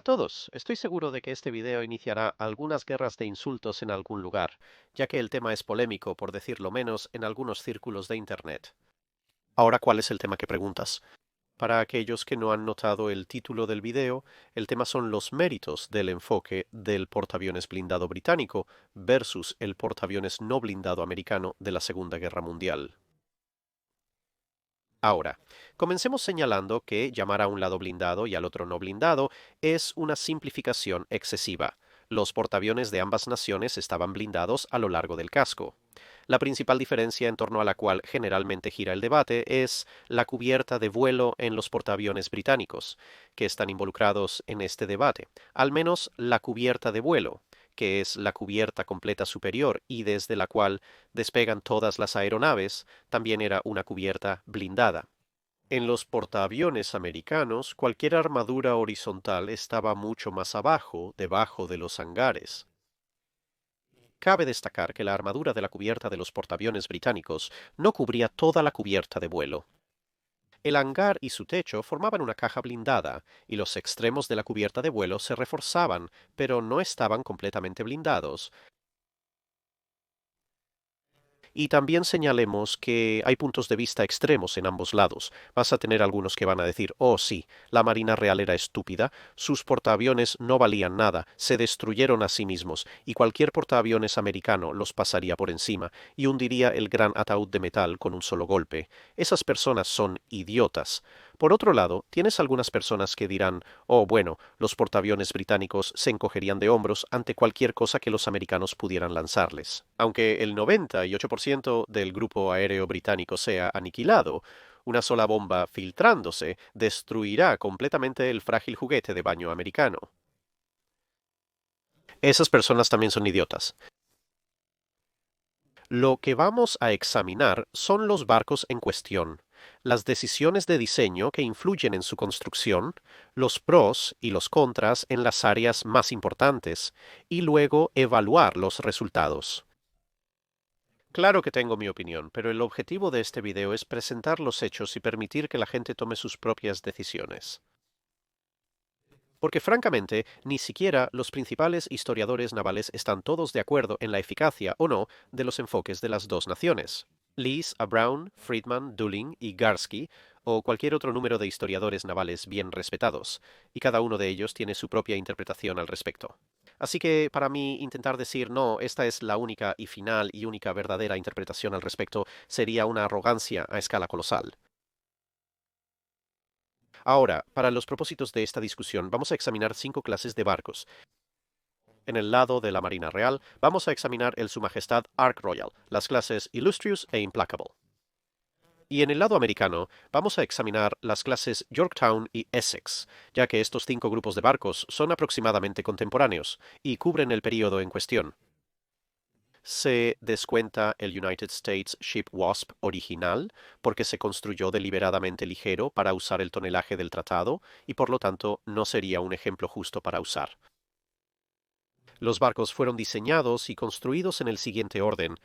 a todos, estoy seguro de que este video iniciará algunas guerras de insultos en algún lugar, ya que el tema es polémico, por decirlo menos, en algunos círculos de Internet. Ahora, ¿cuál es el tema que preguntas? Para aquellos que no han notado el título del video, el tema son los méritos del enfoque del portaaviones blindado británico versus el portaaviones no blindado americano de la Segunda Guerra Mundial. Ahora, comencemos señalando que llamar a un lado blindado y al otro no blindado es una simplificación excesiva. Los portaaviones de ambas naciones estaban blindados a lo largo del casco. La principal diferencia en torno a la cual generalmente gira el debate es la cubierta de vuelo en los portaaviones británicos, que están involucrados en este debate, al menos la cubierta de vuelo, que es la cubierta completa superior y desde la cual despegan todas las aeronaves, también era una cubierta blindada. En los portaaviones americanos, cualquier armadura horizontal estaba mucho más abajo, debajo de los hangares. Cabe destacar que la armadura de la cubierta de los portaaviones británicos no cubría toda la cubierta de vuelo. El hangar y su techo formaban una caja blindada, y los extremos de la cubierta de vuelo se reforzaban, pero no estaban completamente blindados. Y también señalemos que hay puntos de vista extremos en ambos lados. Vas a tener algunos que van a decir, oh sí, la Marina Real era estúpida, sus portaaviones no valían nada, se destruyeron a sí mismos, y cualquier portaaviones americano los pasaría por encima, y hundiría el gran ataúd de metal con un solo golpe. Esas personas son idiotas. Por otro lado, tienes algunas personas que dirán, oh bueno, los portaaviones británicos se encogerían de hombros ante cualquier cosa que los americanos pudieran lanzarles. Aunque el 98% del grupo aéreo británico sea aniquilado, una sola bomba filtrándose destruirá completamente el frágil juguete de baño americano. Esas personas también son idiotas. Lo que vamos a examinar son los barcos en cuestión, las decisiones de diseño que influyen en su construcción, los pros y los contras en las áreas más importantes, y luego evaluar los resultados. Claro que tengo mi opinión, pero el objetivo de este video es presentar los hechos y permitir que la gente tome sus propias decisiones. Porque francamente, ni siquiera los principales historiadores navales están todos de acuerdo en la eficacia o no de los enfoques de las dos naciones. Lees a Brown, Friedman, Dulling y Garsky, o cualquier otro número de historiadores navales bien respetados, y cada uno de ellos tiene su propia interpretación al respecto. Así que para mí intentar decir no, esta es la única y final y única verdadera interpretación al respecto sería una arrogancia a escala colosal. Ahora, para los propósitos de esta discusión, vamos a examinar 5 clases de barcos. En el lado de la Marina Real, vamos a examinar el Su Majestad Ark Royal, las clases Illustrious e Implacable. Y en el lado americano, vamos a examinar las clases Yorktown y Essex, ya que estos 5 grupos de barcos son aproximadamente contemporáneos y cubren el período en cuestión. Se descuenta el United States Ship Wasp original porque se construyó deliberadamente ligero para usar el tonelaje del tratado y por lo tanto no sería un ejemplo justo para usar. Los barcos fueron diseñados y construidos en el siguiente orden: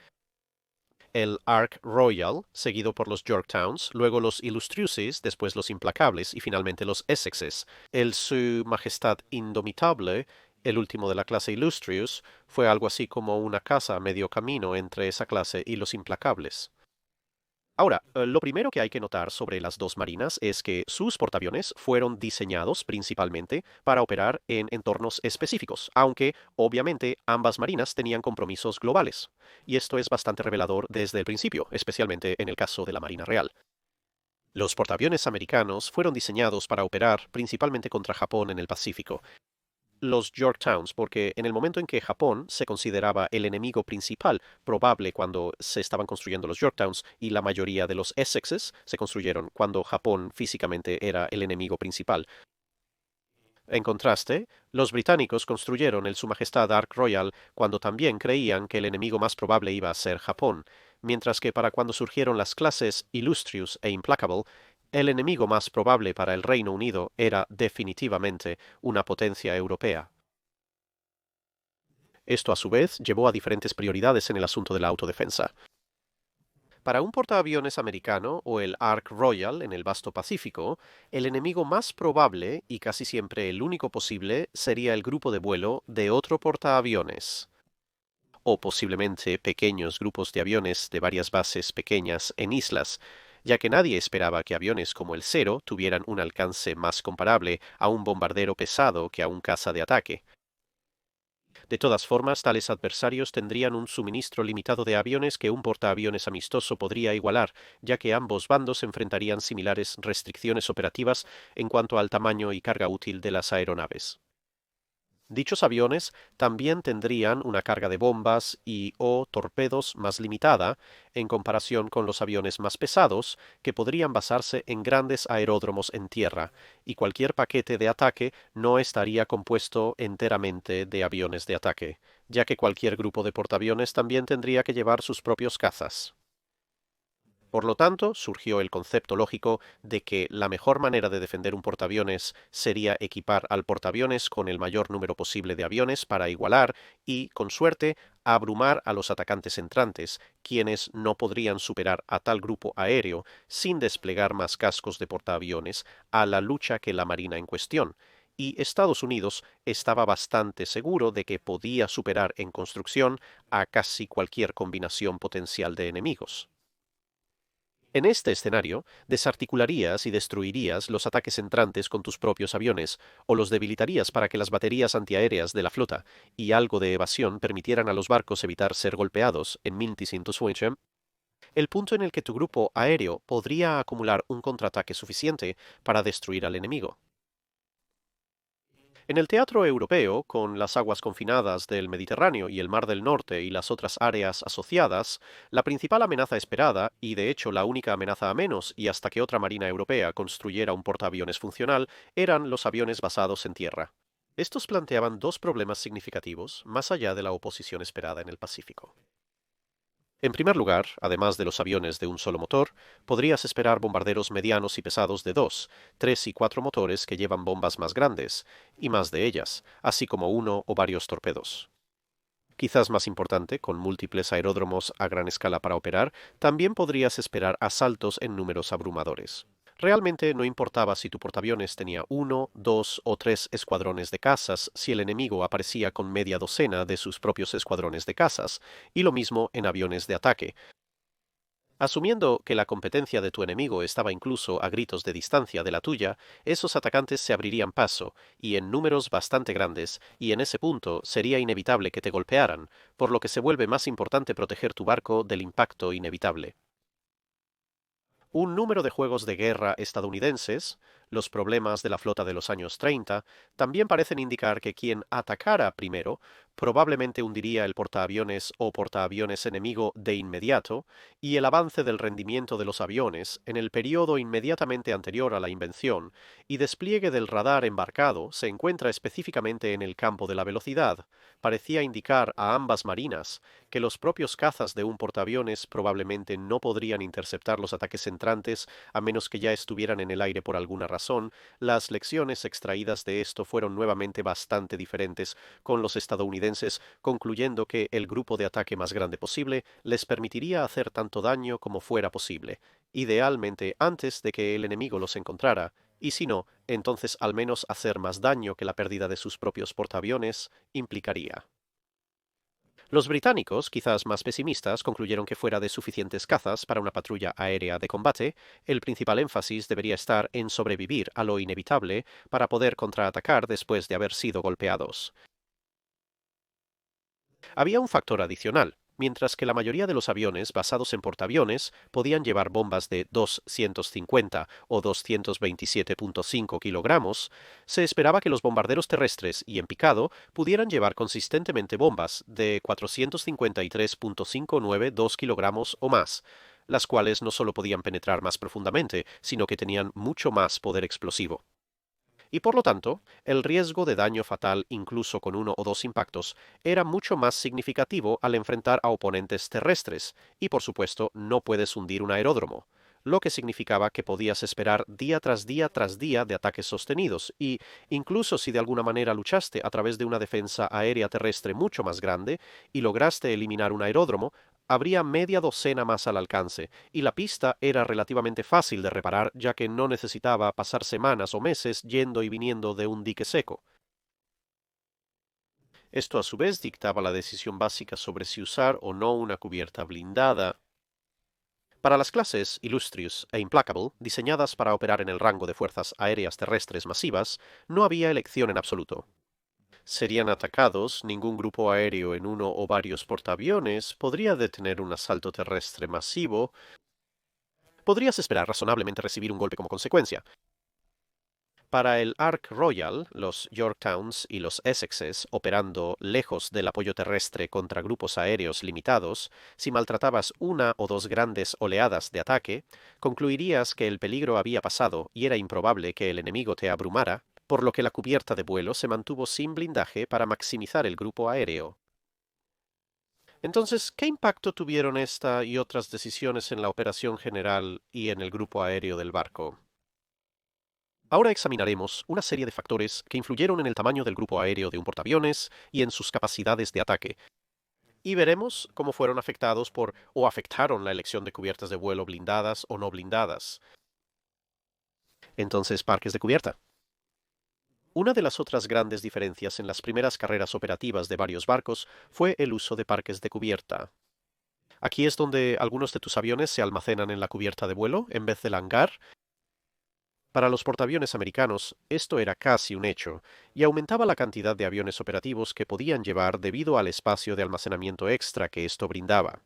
el Ark Royal, seguido por los Yorktowns, luego los Illustriouses, después los Implacables y finalmente los Essexes. El Su Majestad Indomitable, el último de la clase Illustrious, fue algo así como una casa a medio camino entre esa clase y los Implacables. Ahora, lo primero que hay que notar sobre las dos marinas es que sus portaaviones fueron diseñados principalmente para operar en entornos específicos, aunque obviamente ambas marinas tenían compromisos globales. Y esto es bastante revelador desde el principio, especialmente en el caso de la Marina Real. Los portaaviones americanos fueron diseñados para operar principalmente contra Japón en el Pacífico. Los Yorktowns, porque en el momento en que Japón se consideraba el enemigo principal probable cuando se estaban construyendo los Yorktowns, y la mayoría de los Essexes se construyeron cuando Japón físicamente era el enemigo principal. En contraste, los británicos construyeron el Su Majestad Ark Royal cuando también creían que el enemigo más probable iba a ser Japón, mientras que para cuando surgieron las clases Illustrious e Implacable, el enemigo más probable para el Reino Unido era definitivamente una potencia europea. Esto a su vez llevó a diferentes prioridades en el asunto de la autodefensa. Para un portaaviones americano o el Ark Royal en el vasto Pacífico, el enemigo más probable y casi siempre el único posible sería el grupo de vuelo de otro portaaviones, o posiblemente pequeños grupos de aviones de varias bases pequeñas en islas, ya que nadie esperaba que aviones como el Zero tuvieran un alcance más comparable a un bombardero pesado que a un caza de ataque. De todas formas, tales adversarios tendrían un suministro limitado de aviones que un portaaviones amistoso podría igualar, ya que ambos bandos enfrentarían similares restricciones operativas en cuanto al tamaño y carga útil de las aeronaves. Dichos aviones también tendrían una carga de bombas y o torpedos más limitada en comparación con los aviones más pesados que podrían basarse en grandes aeródromos en tierra, y cualquier paquete de ataque no estaría compuesto enteramente de aviones de ataque, ya que cualquier grupo de portaaviones también tendría que llevar sus propios cazas. Por lo tanto, surgió el concepto lógico de que la mejor manera de defender un portaaviones sería equipar al portaaviones con el mayor número posible de aviones para igualar y, con suerte, abrumar a los atacantes entrantes, quienes no podrían superar a tal grupo aéreo sin desplegar más cascos de portaaviones a la lucha que la marina en cuestión, y Estados Unidos estaba bastante seguro de que podía superar en construcción a casi cualquier combinación potencial de enemigos. En este escenario, desarticularías y destruirías los ataques entrantes con tus propios aviones, o los debilitarías para que las baterías antiaéreas de la flota y algo de evasión permitieran a los barcos evitar ser golpeados en 1920, el punto en el que tu grupo aéreo podría acumular un contraataque suficiente para destruir al enemigo. En el teatro europeo, con las aguas confinadas del Mediterráneo y el Mar del Norte y las otras áreas asociadas, la principal amenaza esperada, y de hecho la única amenaza a menos y hasta que otra marina europea construyera un portaaviones funcional, eran los aviones basados en tierra. Estos planteaban dos problemas significativos más allá de la oposición esperada en el Pacífico. En primer lugar, además de los aviones de un solo motor, podrías esperar bombarderos medianos y pesados de 2, 3 y 4 motores que llevan bombas más grandes, y más de ellas, así como uno o varios torpedos. Quizás más importante, con múltiples aeródromos a gran escala para operar, también podrías esperar asaltos en números abrumadores. Realmente no importaba si tu portaaviones tenía 1, 2 o 3 escuadrones de cazas si el enemigo aparecía con media docena de sus propios escuadrones de cazas, y lo mismo en aviones de ataque. Asumiendo que la competencia de tu enemigo estaba incluso a gritos de distancia de la tuya, esos atacantes se abrirían paso, y en números bastante grandes, y en ese punto sería inevitable que te golpearan, por lo que se vuelve más importante proteger tu barco del impacto inevitable. Un número de juegos de guerra estadounidenses, los problemas de la flota de los años 30, también parecen indicar que quien atacara primero probablemente hundiría el portaaviones o portaaviones enemigo de inmediato, y el avance del rendimiento de los aviones en el periodo inmediatamente anterior a la invención y despliegue del radar embarcado se encuentra específicamente en el campo de la velocidad, parecía indicar a ambas marinas que los propios cazas de un portaaviones probablemente no podrían interceptar los ataques entrantes a menos que ya estuvieran en el aire por alguna razón. Las lecciones extraídas de esto fueron nuevamente bastante diferentes, con los estadounidenses concluyendo que el grupo de ataque más grande posible les permitiría hacer tanto daño como fuera posible, idealmente antes de que el enemigo los encontrara, y si no, entonces al menos hacer más daño que la pérdida de sus propios portaaviones implicaría. Los británicos, quizás más pesimistas, concluyeron que fuera de suficientes cazas para una patrulla aérea de combate, el principal énfasis debería estar en sobrevivir a lo inevitable para poder contraatacar después de haber sido golpeados. Había un factor adicional. Mientras que la mayoría de los aviones basados en portaaviones podían llevar bombas de 250 o 227.5 kilogramos, se esperaba que los bombarderos terrestres y en picado pudieran llevar consistentemente bombas de 453.592 kilogramos o más, las cuales no solo podían penetrar más profundamente, sino que tenían mucho más poder explosivo. Y por lo tanto, el riesgo de daño fatal incluso con uno o dos impactos era mucho más significativo al enfrentar a oponentes terrestres, y por supuesto no puedes hundir un aeródromo, lo que significaba que podías esperar día tras día tras día de ataques sostenidos, y incluso si de alguna manera luchaste a través de una defensa aérea terrestre mucho más grande y lograste eliminar un aeródromo, habría media docena más al alcance, y la pista era relativamente fácil de reparar ya que no necesitaba pasar semanas o meses yendo y viniendo de un dique seco. Esto a su vez dictaba la decisión básica sobre si usar o no una cubierta blindada. Para las clases Illustrious e Implacable, diseñadas para operar en el rango de fuerzas aéreas terrestres masivas, no había elección en absoluto. Serían atacados, ningún grupo aéreo en uno o varios portaaviones podría detener un asalto terrestre masivo. Podrías esperar razonablemente recibir un golpe como consecuencia. Para el Ark Royal, los Yorktowns y los Essexes, operando lejos del apoyo terrestre contra grupos aéreos limitados, si maltratabas una o dos grandes oleadas de ataque, concluirías que el peligro había pasado y era improbable que el enemigo te abrumara, por lo que la cubierta de vuelo se mantuvo sin blindaje para maximizar el grupo aéreo. Entonces, ¿qué impacto tuvieron esta y otras decisiones en la operación general y en el grupo aéreo del barco? Ahora examinaremos una serie de factores que influyeron en el tamaño del grupo aéreo de un portaaviones y en sus capacidades de ataque, y veremos cómo fueron afectados por o afectaron la elección de cubiertas de vuelo blindadas o no blindadas. Entonces, parques de cubierta. Una de las otras grandes diferencias en las primeras carreras operativas de varios barcos fue el uso de parques de cubierta. Aquí es donde algunos de tus aviones se almacenan en la cubierta de vuelo en vez del hangar. Para los portaaviones americanos, esto era casi un hecho, y aumentaba la cantidad de aviones operativos que podían llevar debido al espacio de almacenamiento extra que esto brindaba.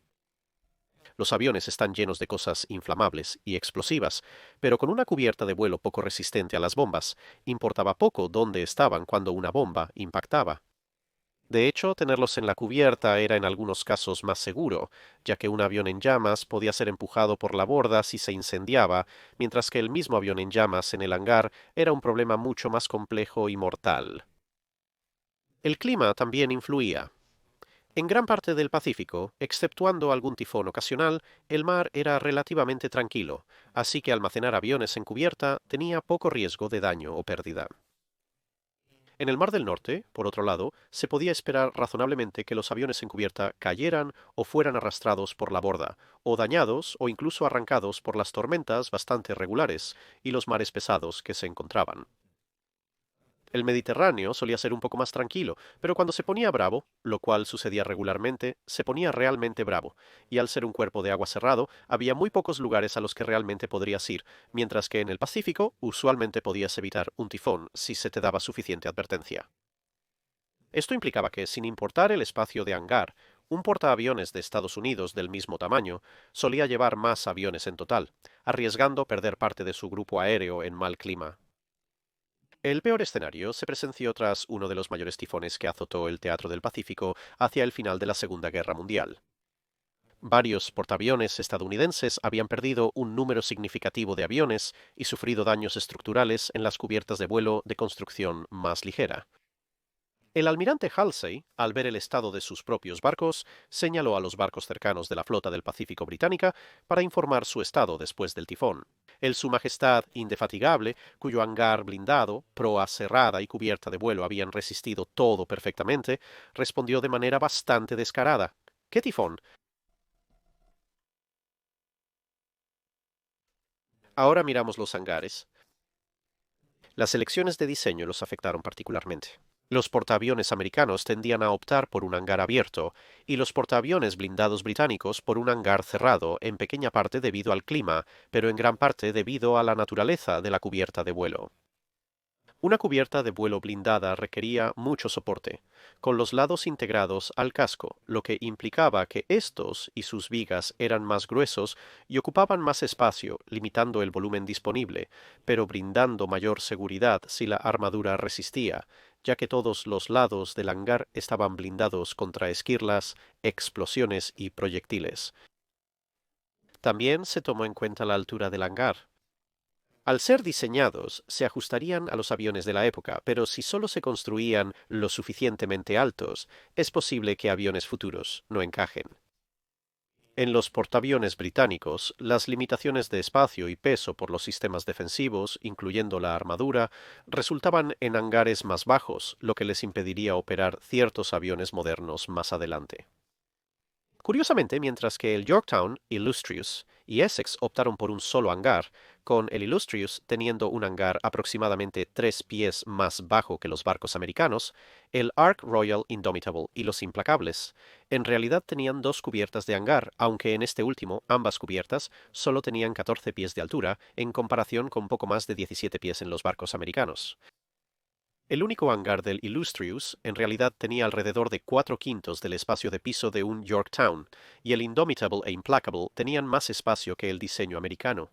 Los aviones están llenos de cosas inflamables y explosivas, pero con una cubierta de vuelo poco resistente a las bombas, importaba poco dónde estaban cuando una bomba impactaba. De hecho, tenerlos en la cubierta era en algunos casos más seguro, ya que un avión en llamas podía ser empujado por la borda si se incendiaba, mientras que el mismo avión en llamas en el hangar era un problema mucho más complejo y mortal. El clima también influía. En gran parte del Pacífico, exceptuando algún tifón ocasional, el mar era relativamente tranquilo, así que almacenar aviones en cubierta tenía poco riesgo de daño o pérdida. En el Mar del Norte, por otro lado, se podía esperar razonablemente que los aviones en cubierta cayeran o fueran arrastrados por la borda, o dañados o incluso arrancados por las tormentas bastante regulares y los mares pesados que se encontraban. El Mediterráneo solía ser un poco más tranquilo, pero cuando se ponía bravo, lo cual sucedía regularmente, se ponía realmente bravo, y al ser un cuerpo de agua cerrado, había muy pocos lugares a los que realmente podrías ir, mientras que en el Pacífico usualmente podías evitar un tifón si se te daba suficiente advertencia. Esto implicaba que, sin importar el espacio de hangar, un portaaviones de Estados Unidos del mismo tamaño solía llevar más aviones en total, arriesgando perder parte de su grupo aéreo en mal clima. El peor escenario se presenció tras uno de los mayores tifones que azotó el Teatro del Pacífico hacia el final de la Segunda Guerra Mundial. Varios portaaviones estadounidenses habían perdido un número significativo de aviones y sufrido daños estructurales en las cubiertas de vuelo de construcción más ligera. El almirante Halsey, al ver el estado de sus propios barcos, señaló a los barcos cercanos de la flota del Pacífico británica para informar su estado después del tifón. El Su Majestad Indefatigable, cuyo hangar blindado, proa cerrada y cubierta de vuelo habían resistido todo perfectamente, respondió de manera bastante descarada. ¿Qué tifón? Ahora miramos los hangares. Las elecciones de diseño los afectaron particularmente. Los portaaviones americanos tendían a optar por un hangar abierto y los portaaviones blindados británicos por un hangar cerrado, en pequeña parte debido al clima, pero en gran parte debido a la naturaleza de la cubierta de vuelo. Una cubierta de vuelo blindada requería mucho soporte, con los lados integrados al casco, lo que implicaba que estos y sus vigas eran más gruesos y ocupaban más espacio, limitando el volumen disponible, pero brindando mayor seguridad si la armadura resistía, ya que todos los lados del hangar estaban blindados contra esquirlas, explosiones y proyectiles. También se tomó en cuenta la altura del hangar. Al ser diseñados, se ajustarían a los aviones de la época, pero si solo se construían lo suficientemente altos, es posible que aviones futuros no encajen. En los portaaviones británicos, las limitaciones de espacio y peso por los sistemas defensivos, incluyendo la armadura, resultaban en hangares más bajos, lo que les impediría operar ciertos aviones modernos más adelante. Curiosamente, mientras que el Yorktown, Illustrious y Essex optaron por un solo hangar, con el Illustrious teniendo un hangar aproximadamente 3 pies más bajo que los barcos americanos, el Ark Royal Indomitable y los Implacables en realidad tenían dos cubiertas de hangar, aunque en este último ambas cubiertas solo tenían 14 pies de altura en comparación con poco más de 17 pies en los barcos americanos. El único hangar del Illustrious en realidad tenía alrededor de 4/5 del espacio de piso de un Yorktown, y el Indomitable e Implacable tenían más espacio que el diseño americano.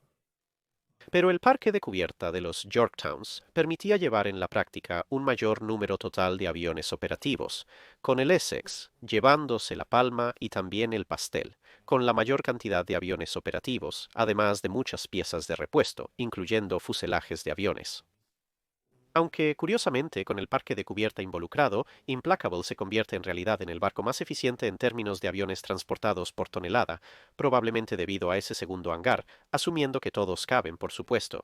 Pero el parque de cubierta de los Yorktowns permitía llevar en la práctica un mayor número total de aviones operativos, con el Essex llevándose la palma y también el pastel, con la mayor cantidad de aviones operativos, además de muchas piezas de repuesto, incluyendo fuselajes de aviones. Aunque, curiosamente, con el parque de cubierta involucrado, Implacable se convierte en realidad en el barco más eficiente en términos de aviones transportados por tonelada, probablemente debido a ese segundo hangar, asumiendo que todos caben, por supuesto.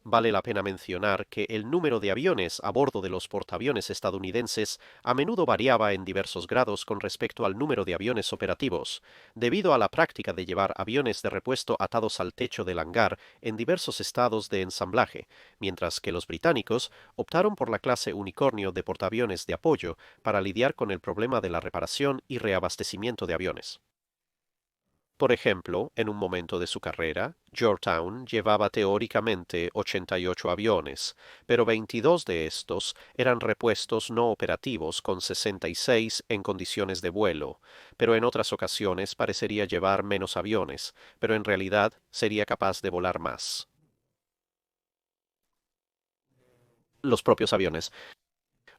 Vale la pena mencionar que el número de aviones a bordo de los portaaviones estadounidenses a menudo variaba en diversos grados con respecto al número de aviones operativos, debido a la práctica de llevar aviones de repuesto atados al techo del hangar en diversos estados de ensamblaje, mientras que los británicos optaron por la clase Unicornio de portaaviones de apoyo para lidiar con el problema de la reparación y reabastecimiento de aviones. Por ejemplo, en un momento de su carrera, Yorktown llevaba teóricamente 88 aviones, pero 22 de estos eran repuestos no operativos con 66 en condiciones de vuelo, pero en otras ocasiones parecería llevar menos aviones, pero en realidad sería capaz de volar más. Los propios aviones.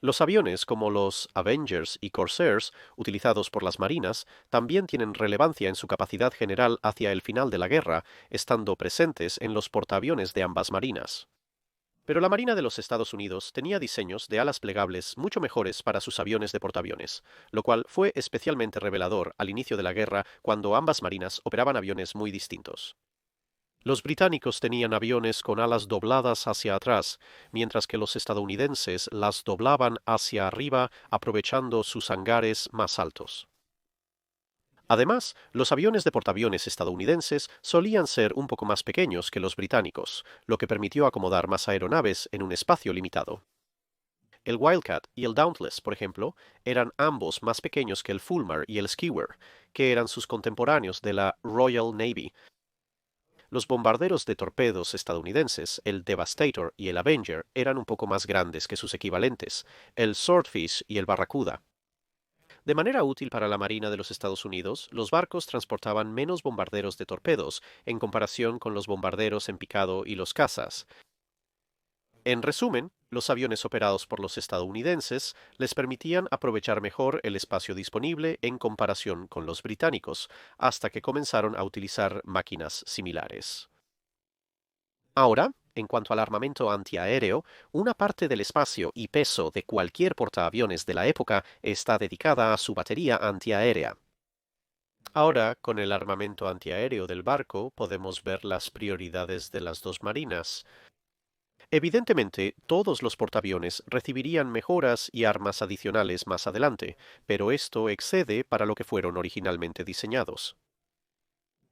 Los aviones como los Avengers y Corsairs, utilizados por las marinas, también tienen relevancia en su capacidad general hacia el final de la guerra, estando presentes en los portaaviones de ambas marinas. Pero la Marina de los Estados Unidos tenía diseños de alas plegables mucho mejores para sus aviones de portaaviones, lo cual fue especialmente revelador al inicio de la guerra cuando ambas marinas operaban aviones muy distintos. Los británicos tenían aviones con alas dobladas hacia atrás, mientras que los estadounidenses las doblaban hacia arriba aprovechando sus hangares más altos. Además, los aviones de portaaviones estadounidenses solían ser un poco más pequeños que los británicos, lo que permitió acomodar más aeronaves en un espacio limitado. El Wildcat y el Dauntless, por ejemplo, eran ambos más pequeños que el Fulmar y el Skua, que eran sus contemporáneos de la Royal Navy. Los bombarderos de torpedos estadounidenses, el Devastator y el Avenger, eran un poco más grandes que sus equivalentes, el Swordfish y el Barracuda. De manera útil para la Marina de los Estados Unidos, los barcos transportaban menos bombarderos de torpedos en comparación con los bombarderos en picado y los cazas. En resumen, los aviones operados por los estadounidenses les permitían aprovechar mejor el espacio disponible en comparación con los británicos, hasta que comenzaron a utilizar máquinas similares. Ahora, en cuanto al armamento antiaéreo, una parte del espacio y peso de cualquier portaaviones de la época está dedicada a su batería antiaérea. Ahora, con el armamento antiaéreo del barco, podemos ver las prioridades de las dos marinas. Evidentemente, todos los portaaviones recibirían mejoras y armas adicionales más adelante, pero esto excede para lo que fueron originalmente diseñados.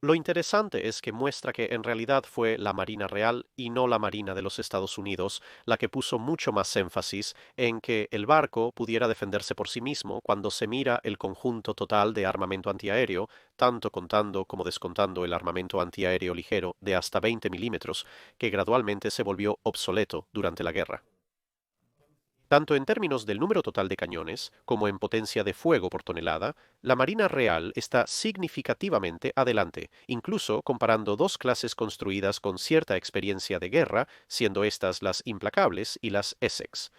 Lo interesante es que muestra que en realidad fue la Marina Real y no la Marina de los Estados Unidos la que puso mucho más énfasis en que el barco pudiera defenderse por sí mismo cuando se mira el conjunto total de armamento antiaéreo, tanto contando como descontando el armamento antiaéreo ligero de hasta 20 milímetros, que gradualmente se volvió obsoleto durante la guerra. Tanto en términos del número total de cañones como en potencia de fuego por tonelada, la Marina Real está significativamente adelante, incluso comparando dos clases construidas con cierta experiencia de guerra, siendo estas las Implacables y las Essex.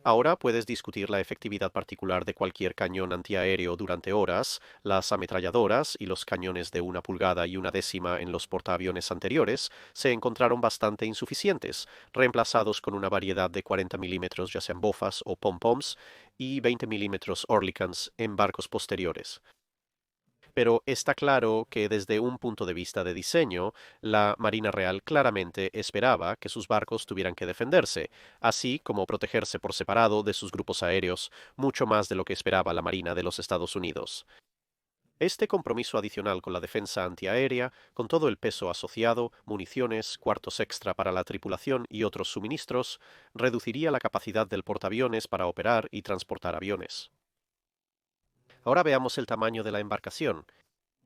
Ahora puedes discutir la efectividad particular de cualquier cañón antiaéreo durante horas. Las ametralladoras y los cañones de 1 pulgada y 1/10 en los portaaviones anteriores se encontraron bastante insuficientes, reemplazados con una variedad de 40 milímetros ya sean bofas o pom-poms y 20 milímetros Oerlikons en barcos posteriores. Pero está claro que desde un punto de vista de diseño, la Marina Real claramente esperaba que sus barcos tuvieran que defenderse, así como protegerse por separado de sus grupos aéreos, mucho más de lo que esperaba la Marina de los Estados Unidos. Este compromiso adicional con la defensa antiaérea, con todo el peso asociado, municiones, cuartos extra para la tripulación y otros suministros, reduciría la capacidad del portaaviones para operar y transportar aviones. Ahora veamos el tamaño de la embarcación.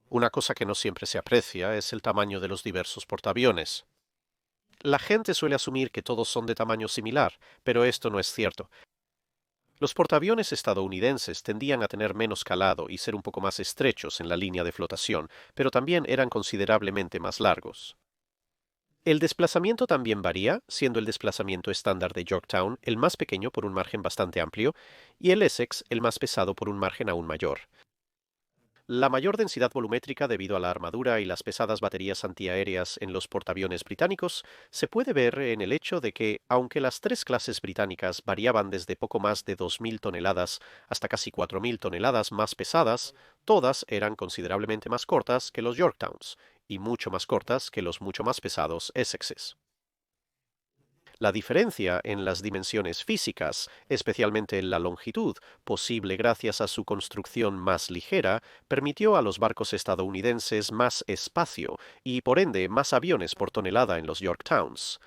Una cosa que no siempre se aprecia es el tamaño de los diversos portaaviones. La gente suele asumir que todos son de tamaño similar, pero esto no es cierto. Los portaaviones estadounidenses tendían a tener menos calado y ser un poco más estrechos en la línea de flotación, pero también eran considerablemente más largos. El desplazamiento también varía, siendo el desplazamiento estándar de Yorktown el más pequeño por un margen bastante amplio y el Essex el más pesado por un margen aún mayor. La mayor densidad volumétrica debido a la armadura y las pesadas baterías antiaéreas en los portaaviones británicos se puede ver en el hecho de que, aunque las tres clases británicas variaban desde poco más de 2.000 toneladas hasta casi 4.000 toneladas más pesadas, todas eran considerablemente más cortas que los Yorktowns y mucho más cortas que los mucho más pesados Essexes. La diferencia en las dimensiones físicas, especialmente en la longitud, posible gracias a su construcción más ligera, permitió a los barcos estadounidenses más espacio y por ende más aviones por tonelada en los Yorktowns.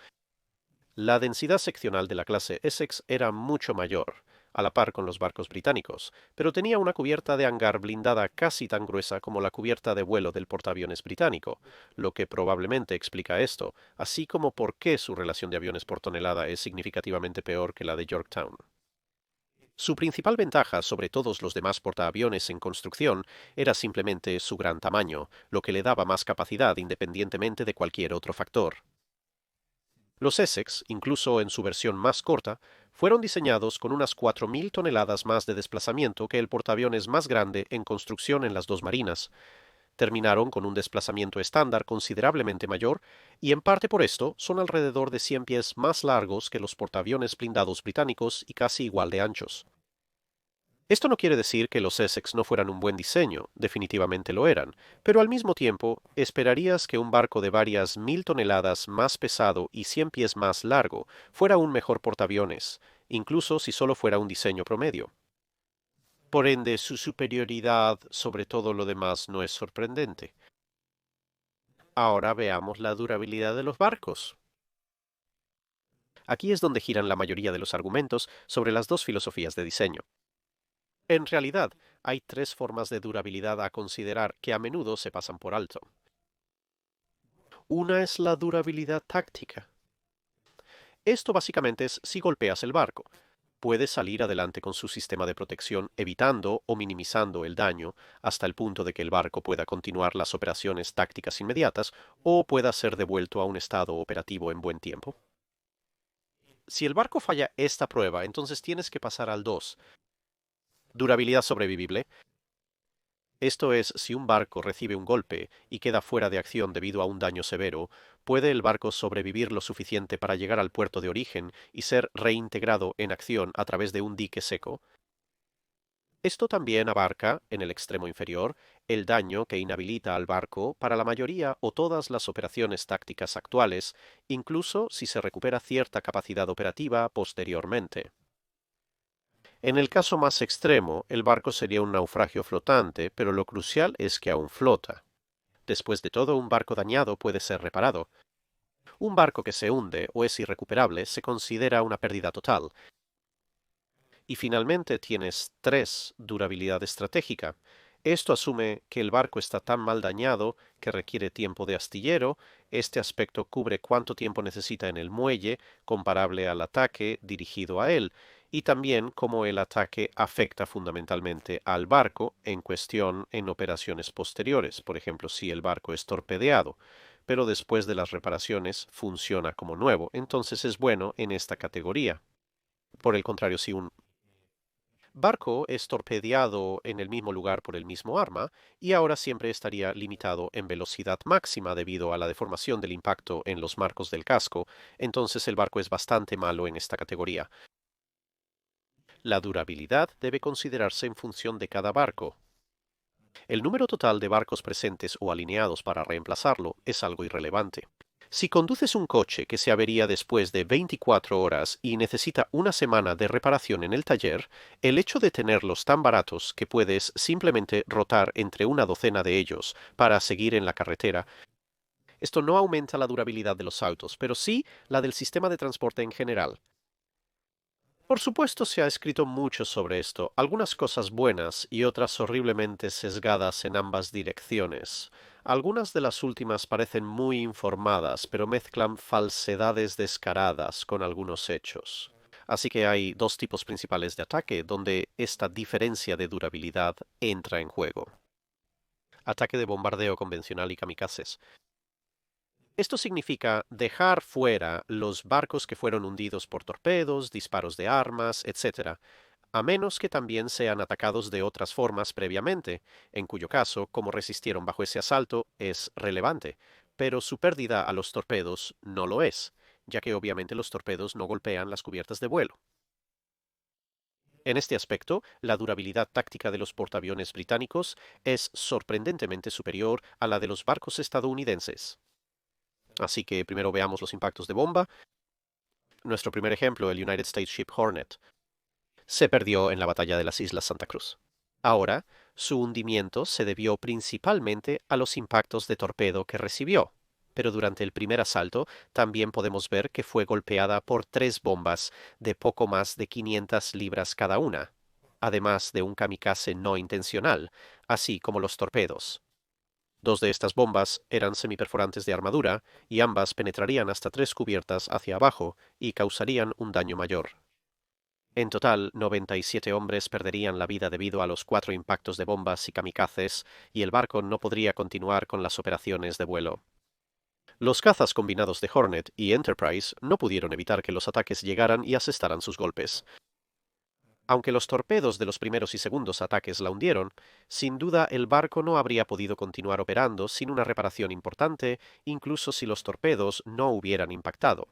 La densidad seccional de la clase Essex era mucho mayor, a la par con los barcos británicos, pero tenía una cubierta de hangar blindada casi tan gruesa como la cubierta de vuelo del portaaviones británico, lo que probablemente explica esto, así como por qué su relación de aviones por tonelada es significativamente peor que la de Yorktown. Su principal ventaja sobre todos los demás portaaviones en construcción era simplemente su gran tamaño, lo que le daba más capacidad independientemente de cualquier otro factor. Los Essex, incluso en su versión más corta, fueron diseñados con unas 4.000 toneladas más de desplazamiento que el portaaviones más grande en construcción en las dos marinas. Terminaron con un desplazamiento estándar considerablemente mayor y en parte por esto son alrededor de 100 pies más largos que los portaaviones blindados británicos y casi igual de anchos. Esto no quiere decir que los Essex no fueran un buen diseño, definitivamente lo eran, pero al mismo tiempo esperarías que un barco de varias 1.000 toneladas más pesado y 100 pies más largo fuera un mejor portaaviones, incluso si solo fuera un diseño promedio. Por ende, su superioridad sobre todo lo demás no es sorprendente. Ahora veamos la durabilidad de los barcos. Aquí es donde giran la mayoría de los argumentos sobre las dos filosofías de diseño. En realidad, hay tres formas de durabilidad a considerar que a menudo se pasan por alto. Una es la durabilidad táctica. Esto básicamente es si golpeas el barco. Puedes salir adelante con su sistema de protección evitando o minimizando el daño hasta el punto de que el barco pueda continuar las operaciones tácticas inmediatas o pueda ser devuelto a un estado operativo en buen tiempo. Si el barco falla esta prueba, entonces tienes que pasar al 2, durabilidad sobrevivible. Esto es, si un barco recibe un golpe y queda fuera de acción debido a un daño severo, ¿puede el barco sobrevivir lo suficiente para llegar al puerto de origen y ser reintegrado en acción a través de un dique seco? Esto también abarca, en el extremo inferior, el daño que inhabilita al barco para la mayoría o todas las operaciones tácticas actuales, incluso si se recupera cierta capacidad operativa posteriormente. En el caso más extremo, el barco sería un naufragio flotante, pero lo crucial es que aún flota. Después de todo, un barco dañado puede ser reparado. Un barco que se hunde o es irrecuperable se considera una pérdida total. Y finalmente tienes 3, durabilidad estratégica. Esto asume que el barco está tan mal dañado que requiere tiempo de astillero. Este aspecto cubre cuánto tiempo necesita en el muelle, comparable al ataque dirigido a él, y también cómo el ataque afecta fundamentalmente al barco en cuestión en operaciones posteriores, por ejemplo, si el barco es torpedeado, pero después de las reparaciones funciona como nuevo, entonces es bueno en esta categoría. Por el contrario, si un barco es torpedeado en el mismo lugar por el mismo arma y ahora siempre estaría limitado en velocidad máxima debido a la deformación del impacto en los marcos del casco, entonces el barco es bastante malo en esta categoría. La durabilidad debe considerarse en función de cada barco. El número total de barcos presentes o alineados para reemplazarlo es algo irrelevante. Si conduces un coche que se avería después de 24 horas y necesita una semana de reparación en el taller, el hecho de tenerlos tan baratos que puedes simplemente rotar entre una docena de ellos para seguir en la carretera, esto no aumenta la durabilidad de los autos, pero sí la del sistema de transporte en general. Por supuesto, se ha escrito mucho sobre esto, algunas cosas buenas y otras horriblemente sesgadas en ambas direcciones. Algunas de las últimas parecen muy informadas, pero mezclan falsedades descaradas con algunos hechos. Así que hay dos tipos principales de ataque donde esta diferencia de durabilidad entra en juego. Ataque de bombardeo convencional y kamikazes. Esto significa dejar fuera los barcos que fueron hundidos por torpedos, disparos de armas, etc., a menos que también sean atacados de otras formas previamente, en cuyo caso, como resistieron bajo ese asalto, es relevante, pero su pérdida a los torpedos no lo es, ya que obviamente los torpedos no golpean las cubiertas de vuelo. En este aspecto, la durabilidad táctica de los portaaviones británicos es sorprendentemente superior a la de los barcos estadounidenses. Así que primero veamos los impactos de bomba. Nuestro primer ejemplo, el United States Ship Hornet, se perdió en la batalla de las Islas Santa Cruz. Ahora, su hundimiento se debió principalmente a los impactos de torpedo que recibió, pero durante el primer asalto también podemos ver que fue golpeada por 3 bombas de poco más de 500 libras cada una, además de un kamikaze no intencional, así como los torpedos. 2 de estas bombas eran semiperforantes de armadura y ambas penetrarían hasta 3 cubiertas hacia abajo y causarían un daño mayor. En total, 97 hombres perderían la vida debido a los 4 impactos de bombas y kamikazes, y el barco no podría continuar con las operaciones de vuelo. Los cazas combinados de Hornet y Enterprise no pudieron evitar que los ataques llegaran y asestaran sus golpes. Aunque los torpedos de los primeros y segundos ataques la hundieron, sin duda el barco no habría podido continuar operando sin una reparación importante, incluso si los torpedos no hubieran impactado.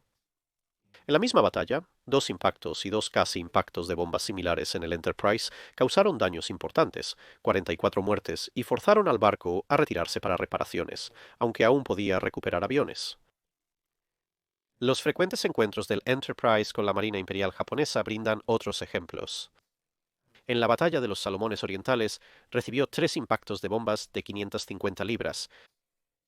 En la misma batalla, 2 impactos y 2 casi impactos de bombas similares en el Enterprise causaron daños importantes, 44 muertes, y forzaron al barco a retirarse para reparaciones, aunque aún podía recuperar aviones. Los frecuentes encuentros del Enterprise con la Marina Imperial japonesa brindan otros ejemplos. En la batalla de los Salomones Orientales recibió 3 impactos de bombas de 550 libras.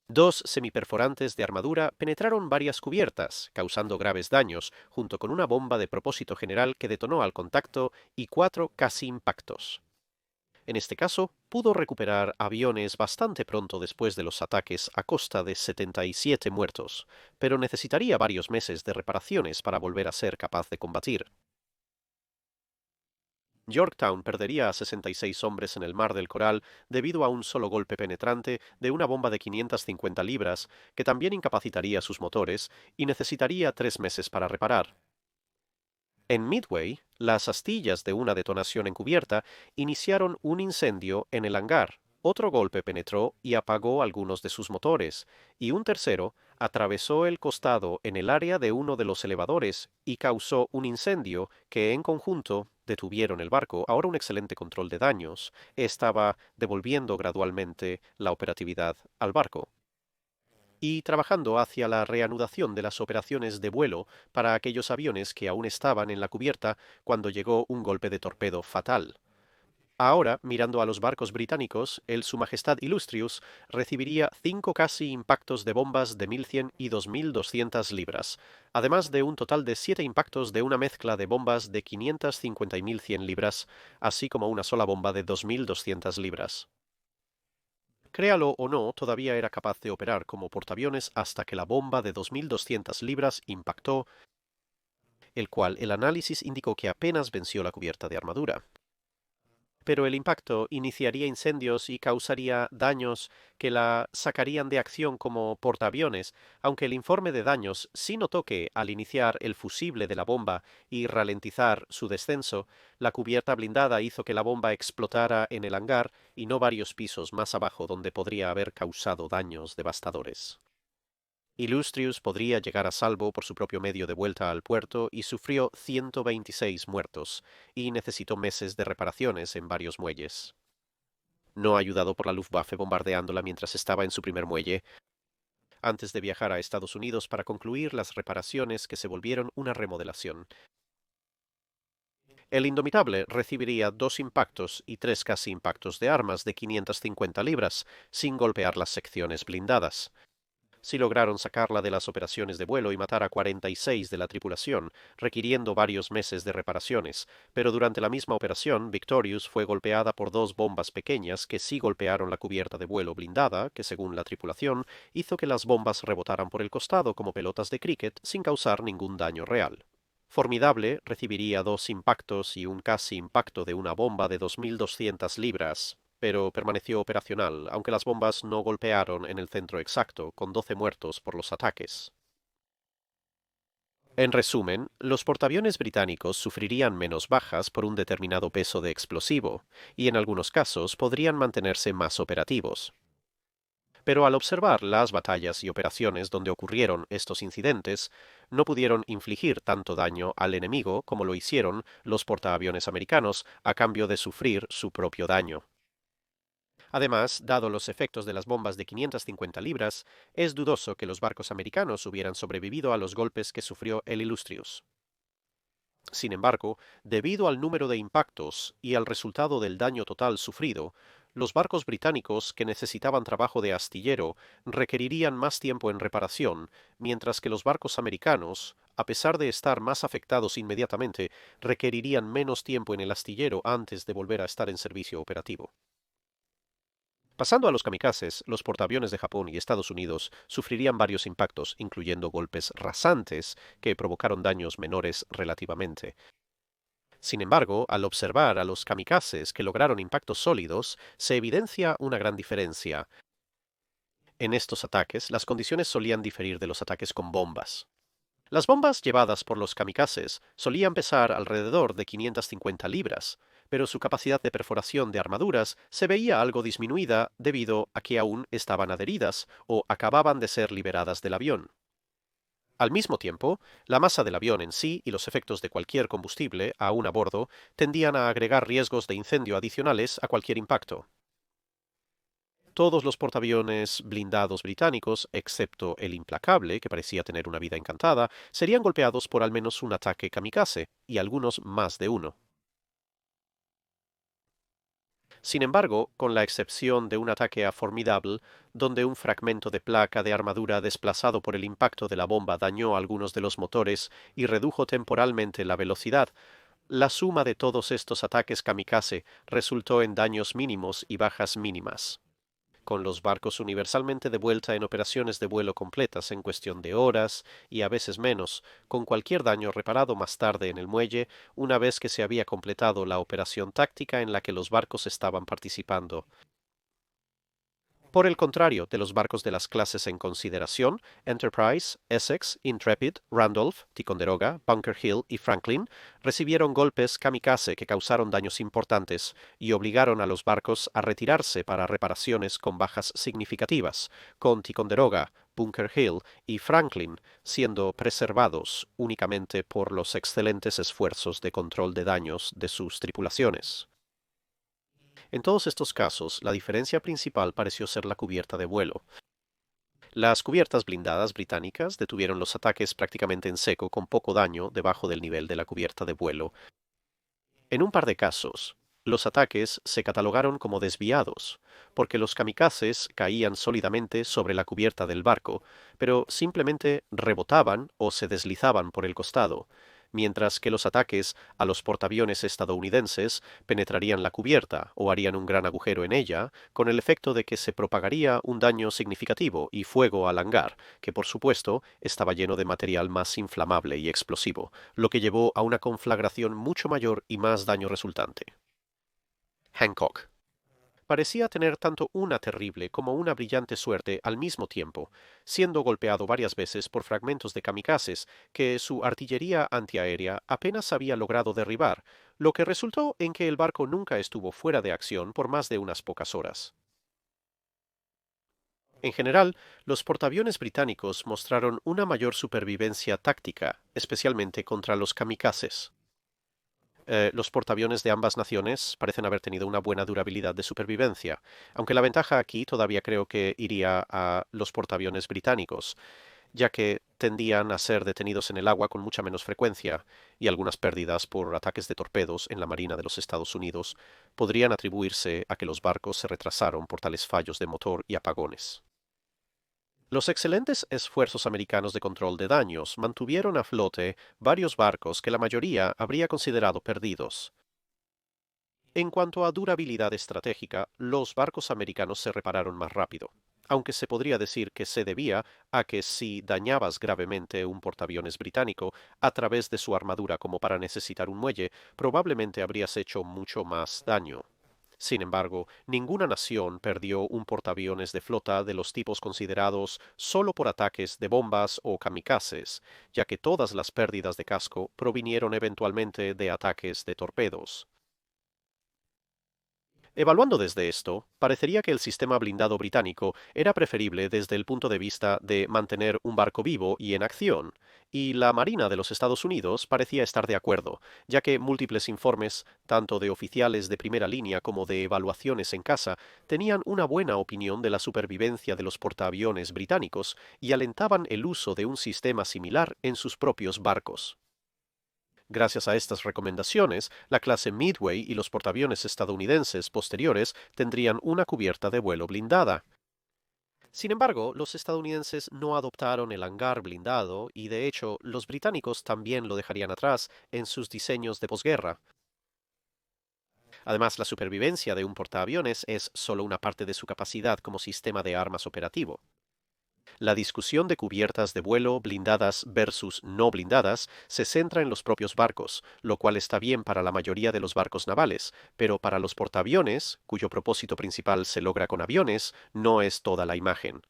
2 semiperforantes de armadura penetraron varias cubiertas, causando graves daños, junto con una bomba de propósito general que detonó al contacto y 4 casi impactos. En este caso, pudo recuperar aviones bastante pronto después de los ataques a costa de 77 muertos, pero necesitaría varios meses de reparaciones para volver a ser capaz de combatir. Yorktown perdería a 66 hombres en el Mar del Coral debido a un solo golpe penetrante de una bomba de 550 libras, que también incapacitaría sus motores y necesitaría 3 meses para reparar. En Midway, las astillas de una detonación encubierta iniciaron un incendio en el hangar. Otro golpe penetró y apagó algunos de sus motores, y un tercero atravesó el costado en el área de uno de los elevadores y causó un incendio que en conjunto detuvieron el barco. Ahora un excelente control de daños estaba devolviendo gradualmente la operatividad al barco y trabajando hacia la reanudación de las operaciones de vuelo para aquellos aviones que aún estaban en la cubierta cuando llegó un golpe de torpedo fatal. Ahora, mirando a los barcos británicos, el Su Majestad Illustrious recibiría 5 casi impactos de bombas de 1100 y 2200 libras, además de un total de 7 impactos de una mezcla de bombas de 550 y 1100 libras, así como una sola bomba de 2200 libras. Créalo o no, todavía era capaz de operar como portaaviones hasta que la bomba de 2200 libras impactó, el cual el análisis indicó que apenas venció la cubierta de armadura. Pero el impacto iniciaría incendios y causaría daños que la sacarían de acción como portaaviones, aunque el informe de daños sí notó que, al iniciar el fusible de la bomba y ralentizar su descenso, la cubierta blindada hizo que la bomba explotara en el hangar y no varios pisos más abajo donde podría haber causado daños devastadores. Illustrious podría llegar a salvo por su propio medio de vuelta al puerto y sufrió 126 muertos, y necesitó meses de reparaciones en varios muelles. no ayudado por la Luftwaffe bombardeándola mientras estaba en su primer muelle, antes de viajar a Estados Unidos para concluir las reparaciones que se volvieron una remodelación. El Indomitable recibiría 2 impactos y 3 casi impactos de armas de 550 libras, sin golpear las secciones blindadas. Sí lograron sacarla de las operaciones de vuelo y matar a 46 de la tripulación, requiriendo varios meses de reparaciones, pero durante la misma operación, Victorious fue golpeada por 2 bombas pequeñas que sí golpearon la cubierta de vuelo blindada, que según la tripulación, hizo que las bombas rebotaran por el costado como pelotas de cricket sin causar ningún daño real. Formidable recibiría 2 impactos y un casi impacto de una bomba de 2.200 libras, pero permaneció operacional, aunque las bombas no golpearon en el centro exacto, con 12 muertos por los ataques. En resumen, los portaaviones británicos sufrirían menos bajas por un determinado peso de explosivo, y en algunos casos podrían mantenerse más operativos. Pero al observar las batallas y operaciones donde ocurrieron estos incidentes, no pudieron infligir tanto daño al enemigo como lo hicieron los portaaviones americanos a cambio de sufrir su propio daño. Además, dado los efectos de las bombas de 550 libras, es dudoso que los barcos americanos hubieran sobrevivido a los golpes que sufrió el Illustrious. Sin embargo, debido al número de impactos y al resultado del daño total sufrido, los barcos británicos que necesitaban trabajo de astillero requerirían más tiempo en reparación, mientras que los barcos americanos, a pesar de estar más afectados inmediatamente, requerirían menos tiempo en el astillero antes de volver a estar en servicio operativo. Pasando a los kamikazes, los portaaviones de Japón y Estados Unidos sufrirían varios impactos, incluyendo golpes rasantes que provocaron daños menores relativamente. Sin embargo, al observar a los kamikazes que lograron impactos sólidos, se evidencia una gran diferencia. En estos ataques, las condiciones solían diferir de los ataques con bombas. Las bombas llevadas por los kamikazes solían pesar alrededor de 550 libras, pero su capacidad de perforación de armaduras se veía algo disminuida debido a que aún estaban adheridas o acababan de ser liberadas del avión. Al mismo tiempo, la masa del avión en sí y los efectos de cualquier combustible, aún a bordo, tendían a agregar riesgos de incendio adicionales a cualquier impacto. Todos los portaaviones blindados británicos, excepto el Implacable, que parecía tener una vida encantada, serían golpeados por al menos un ataque kamikaze, y algunos más de uno. Sin embargo, con la excepción de un ataque a Formidable, donde un fragmento de placa de armadura desplazado por el impacto de la bomba dañó algunos de los motores y redujo temporalmente la velocidad, la suma de todos estos ataques kamikaze resultó en daños mínimos y bajas mínimas, con los barcos universalmente de vuelta en operaciones de vuelo completas en cuestión de horas y a veces menos, con cualquier daño reparado más tarde en el muelle, una vez que se había completado la operación táctica en la que los barcos estaban participando. Por el contrario de los barcos de las clases en consideración, Enterprise, Essex, Intrepid, Randolph, Ticonderoga, Bunker Hill y Franklin recibieron golpes kamikaze que causaron daños importantes y obligaron a los barcos a retirarse para reparaciones con bajas significativas, con Ticonderoga, Bunker Hill y Franklin siendo preservados únicamente por los excelentes esfuerzos de control de daños de sus tripulaciones. En todos estos casos, la diferencia principal pareció ser la cubierta de vuelo. Las cubiertas blindadas británicas detuvieron los ataques prácticamente en seco con poco daño debajo del nivel de la cubierta de vuelo. En un par de casos, los ataques se catalogaron como desviados, porque los kamikazes caían sólidamente sobre la cubierta del barco, pero simplemente rebotaban o se deslizaban por el costado, mientras que los ataques a los portaaviones estadounidenses penetrarían la cubierta o harían un gran agujero en ella, con el efecto de que se propagaría un daño significativo y fuego al hangar, que por supuesto estaba lleno de material más inflamable y explosivo, lo que llevó a una conflagración mucho mayor y más daño resultante. Hancock parecía tener tanto una terrible como una brillante suerte al mismo tiempo, siendo golpeado varias veces por fragmentos de kamikazes que su artillería antiaérea apenas había logrado derribar, lo que resultó en que el barco nunca estuvo fuera de acción por más de unas pocas horas. En general, los portaaviones británicos mostraron una mayor supervivencia táctica, especialmente contra los kamikazes. Los portaaviones de ambas naciones parecen haber tenido una buena durabilidad de supervivencia, aunque la ventaja aquí todavía creo que iría a los portaaviones británicos, ya que tendían a ser detenidos en el agua con mucha menos frecuencia, y algunas pérdidas por ataques de torpedos en la Marina de los Estados Unidos podrían atribuirse a que los barcos se retrasaron por tales fallos de motor y apagones. Los excelentes esfuerzos americanos de control de daños mantuvieron a flote varios barcos que la mayoría habría considerado perdidos. En cuanto a durabilidad estratégica, los barcos americanos se repararon más rápido, aunque se podría decir que se debía a que si dañabas gravemente un portaaviones británico a través de su armadura como para necesitar un muelle, probablemente habrías hecho mucho más daño. Sin embargo, ninguna nación perdió un portaaviones de flota de los tipos considerados solo por ataques de bombas o kamikazes, ya que todas las pérdidas de casco provinieron eventualmente de ataques de torpedos. Evaluando desde esto, parecería que el sistema blindado británico era preferible desde el punto de vista de mantener un barco vivo y en acción, y la Marina de los Estados Unidos parecía estar de acuerdo, ya que múltiples informes, tanto de oficiales de primera línea como de evaluaciones en casa, tenían una buena opinión de la supervivencia de los portaaviones británicos y alentaban el uso de un sistema similar en sus propios barcos. Gracias a estas recomendaciones, la clase Midway y los portaaviones estadounidenses posteriores tendrían una cubierta de vuelo blindada. Sin embargo, los estadounidenses no adoptaron el hangar blindado y, de hecho, los británicos también lo dejarían atrás en sus diseños de posguerra. Además, la supervivencia de un portaaviones es solo una parte de su capacidad como sistema de armas operativo. La discusión de cubiertas de vuelo blindadas versus no blindadas se centra en los propios barcos, lo cual está bien para la mayoría de los barcos navales, pero para los portaaviones, cuyo propósito principal se logra con aviones, no es toda la imagen.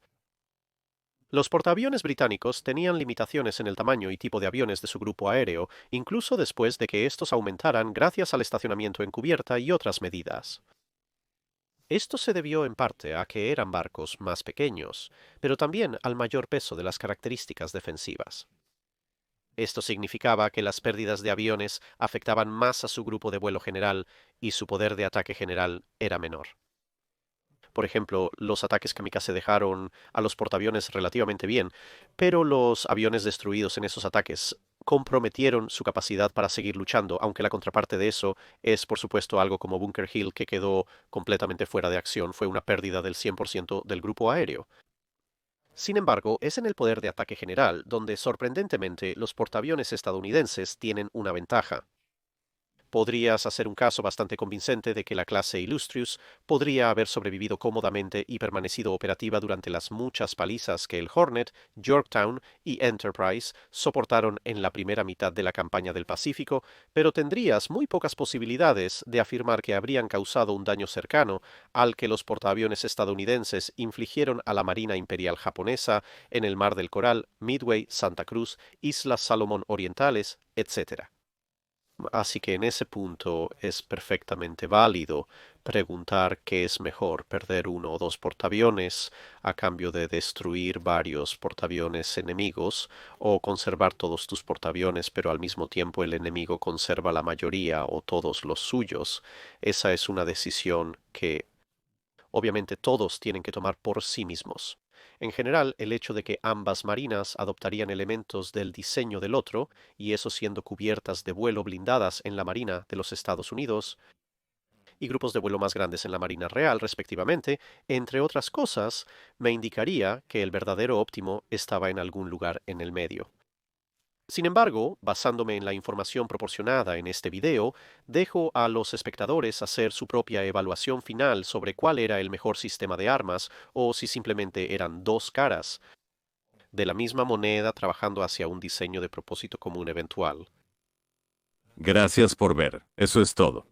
Los portaaviones británicos tenían limitaciones en el tamaño y tipo de aviones de su grupo aéreo, incluso después de que estos aumentaran gracias al estacionamiento en cubierta y otras medidas. Esto se debió en parte a que eran barcos más pequeños, pero también al mayor peso de las características defensivas. Esto significaba que las pérdidas de aviones afectaban más a su grupo de vuelo general y su poder de ataque general era menor. Por ejemplo, los ataques kamikaze dejaron a los portaaviones relativamente bien, pero los aviones destruidos en esos ataques comprometieron su capacidad para seguir luchando, aunque la contraparte de eso es, por supuesto, algo como Bunker Hill, que quedó completamente fuera de acción, fue una pérdida del 100% del grupo aéreo. Sin embargo, es en el poder de ataque general donde, sorprendentemente, los portaaviones estadounidenses tienen una ventaja. Podrías hacer un caso bastante convincente de que la clase Illustrious podría haber sobrevivido cómodamente y permanecido operativa durante las muchas palizas que el Hornet, Yorktown y Enterprise soportaron en la primera mitad de la campaña del Pacífico, pero tendrías muy pocas posibilidades de afirmar que habrían causado un daño cercano al que los portaaviones estadounidenses infligieron a la Marina Imperial japonesa en el Mar del Coral, Midway, Santa Cruz, Islas Salomón Orientales, etc. Así que en ese punto es perfectamente válido preguntar qué es mejor, perder uno o dos portaaviones a cambio de destruir varios portaaviones enemigos, o conservar todos tus portaaviones pero al mismo tiempo el enemigo conserva la mayoría o todos los suyos. Esa es una decisión que obviamente todos tienen que tomar por sí mismos. En general, el hecho de que ambas marinas adoptarían elementos del diseño del otro, y eso siendo cubiertas de vuelo blindadas en la Marina de los Estados Unidos, y grupos de vuelo más grandes en la Marina Real, respectivamente, entre otras cosas, me indicaría que el verdadero óptimo estaba en algún lugar en el medio. Sin embargo, basándome en la información proporcionada en este video, dejo a los espectadores hacer su propia evaluación final sobre cuál era el mejor sistema de armas o si simplemente eran dos caras de la misma moneda trabajando hacia un diseño de propósito común eventual. Gracias por ver. Eso es todo.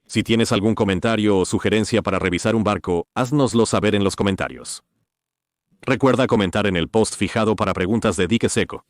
Si tienes algún comentario o sugerencia para revisar un barco, haznoslo saber en los comentarios. Recuerda comentar en el post fijado para preguntas de Dique Seco.